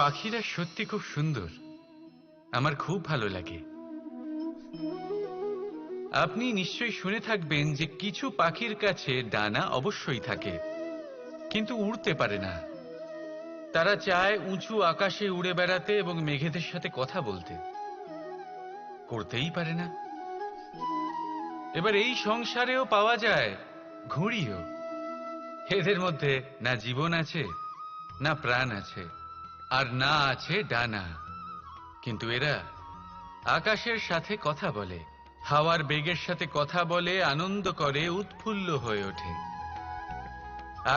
পাখিরা সত্যি খুব সুন্দর, আমার খুব ভালো লাগে। আপনি নিশ্চয়ই শুনে থাকবেন যে কিছু পাখির কাছে ডানা অবশ্যই থাকে, কিন্তু উড়তে পারে না। তারা চায় উঁচু আকাশে উড়ে বেড়াতে এবং মেঘেদের সাথে কথা বলতে, করতেই পারে না। এবার এই সংসারেও পাওয়া যায় ঘুড়িও। এদের মধ্যে না জীবন আছে, না প্রাণ আছে, আর না আছে ডানা, কিন্তু এরা আকাশের সাথে কথা বলে, হাওয়ার বেগের সাথে কথা বলে, আনন্দ করে, উৎফুল্ল হয়ে ওঠে,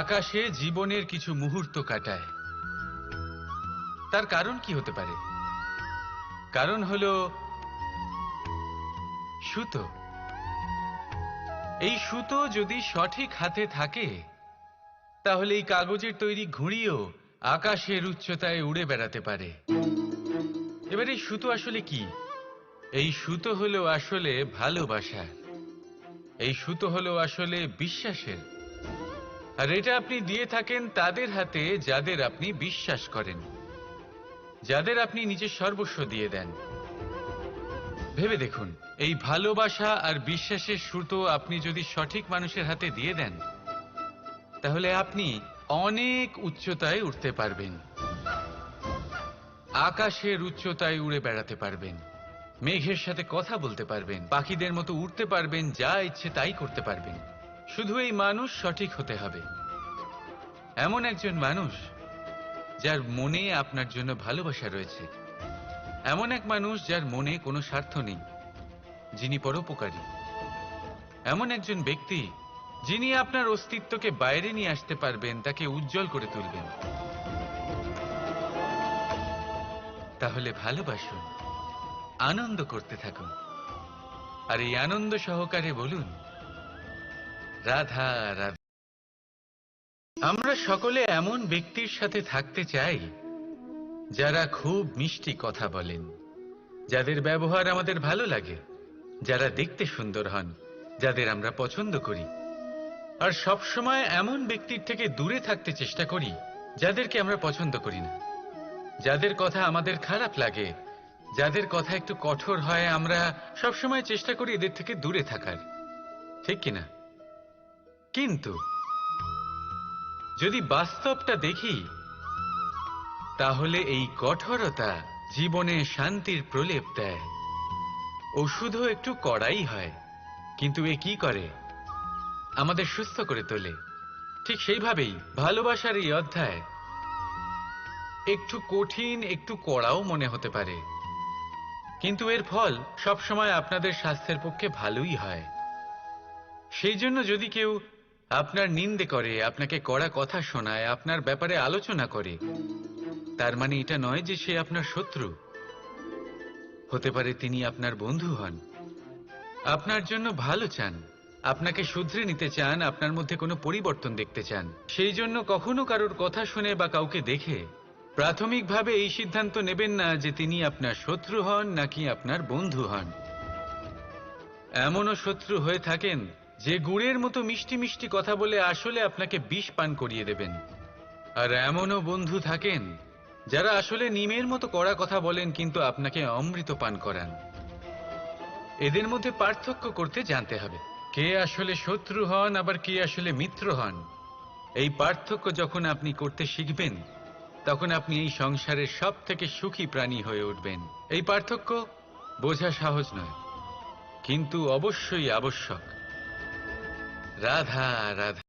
আকাশে জীবনের কিছু মুহূর্ত কাটায়। তার কারণ কি হতে পারে? কারণ হলো সুতো। এই সুতো যদি সঠিক হাতে থাকে, তাহলে এই কাগজের তৈরি ঘুড়িও আকাশের উচ্চতায় উড়ে বেড়াতে পারে। এবার এই সুতো আসলে কি? এই সুতো হলো আসলে ভালোবাসা। এই সুতো হলো আসলে বিশ্বাসের। আর এটা আপনি দিয়ে থাকেন তাদের হাতে যাদের আপনি বিশ্বাস করেন, যাদের আপনি নিজের সর্বস্ব দিয়ে দেন। ভেবে দেখুন, এই ভালোবাসা আর বিশ্বাসের সুতো আপনি যদি সঠিক মানুষের হাতে দিয়ে দেন, তাহলে আপনি অনেক উচ্চতায় উঠতে পারবেন, আকাশের উচ্চতায় উড়ে বেড়াতে পারবেন, মেঘের সাথে কথা বলতে পারবেন, পাখিদের মতো উড়তে পারবেন, যা ইচ্ছে তাই করতে পারবেন। শুধু এই মানুষ সঠিক হতে হবে, এমন একজন মানুষ যার মনে আপনার জন্য ভালোবাসা রয়েছে, এমন এক মানুষ যার মনে কোনো স্বার্থ নেই, যিনি পরোপকারী, এমন একজন ব্যক্তি যিনি আপনার অস্তিত্বকে বাইরে নিয়ে আসতে পারবেন, তাকে উজ্জ্বল করে তুলবেন। তাহলে ভালোবাসুন, আনন্দ করতে থাকুন, আর এই আনন্দ সহকারে বলুন, রাধা রাধা। আমরা সকলে এমন ব্যক্তির সাথে থাকতে চাই যারা খুব মিষ্টি কথা বলেন, যাদের ব্যবহার আমাদের ভালো লাগে, যারা দেখতে সুন্দর হন, যাদের আমরা পছন্দ করি। আর সব সময় এমন ব্যক্তির থেকে দূরে থাকতে চেষ্টা করি যাদেরকে আমরা পছন্দ করি না, যাদের কথা আমাদের খারাপ লাগে, যাদের কথা একটু কঠোর হয়। আমরা সব সময় চেষ্টা করি এদের থেকে দূরে থাকার, ঠিক কিনা? কিন্তু যদি বাস্তবটা দেখি, তাহলে এই কঠোরতা জীবনে শান্তির প্রলেপ দেয়। ওষুধও একটু কড়াই হয়, কিন্তু এ কি করে? আমাদের সুস্থ করে তোলে। ঠিক সেইভাবেই ভালোবাসার এই অধ্যায় একটু কঠিন, একটু কড়াও মনে হতে পারে, কিন্তু এর ফল সবসময় আপনাদের স্বাস্থ্যের পক্ষে ভালোই হয়। সেই জন্য যদি কেউ আপনার নিন্দে করে, আপনাকে কড়া কথা শোনায়, আপনার ব্যাপারে আলোচনা করে, তার মানে এটা নয় যে সে আপনার শত্রু। হতে পারে তিনি আপনার বন্ধু হন, আপনার জন্য ভালো চান, আপনাকে শুধরে নিতে চান, আপনার মধ্যে কোনো পরিবর্তন দেখতে চান। সেই জন্য কখনো কারোর কথা শুনে বা কাউকে দেখে প্রাথমিকভাবে এই সিদ্ধান্ত নেবেন না যে তিনি আপনার শত্রু হন নাকি আপনার বন্ধু হন। এমনও শত্রু হয়ে থাকেন যে গুড়ের মতো মিষ্টি মিষ্টি কথা বলে আসলে আপনাকে বিষ পান করিয়ে দেবেন। আর এমনও বন্ধু থাকেন যারা আসলে নিমের মতো কড়া কথা বলেন, কিন্তু আপনাকে অমৃত পান করান। এদের মধ্যে পার্থক্য করতে জানতে হবে, কে আসলে শত্রু হন আবার কে আসলে মিত্র হন। এই পার্থক্য যখন আপনি করতে শিখবেন, তখন আপনি এই সংসারের সব থেকে সুখী প্রাণী হয়ে উঠবেন। এই পার্থক্য বোঝা সহজ নয়, কিন্তু অবশ্যই আবশ্যক। রাধা রাধা।